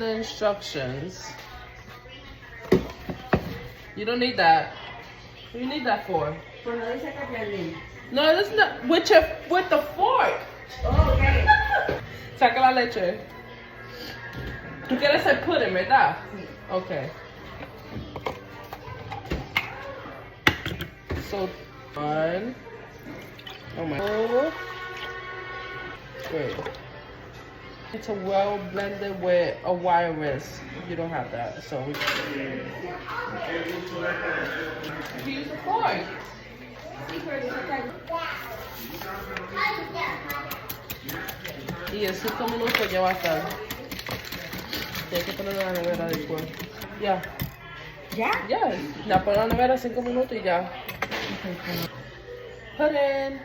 The instructions. You don't need that. What do you need that for? No, that's not with the fork. Oh, okay. Saca la leche. ¿Tú quieres el pudding, verdad? Okay. So, one. Oh my. Oh. Wait. It's a well blended with a wire whisk. You don't have that, so we use the fork. Y en 5 minutos ya va a estar. Tienes que ponerlo en la nevera después. Ya. ¿Ya? Ya. La pones en la nevera 5 minutos y ya. Put in.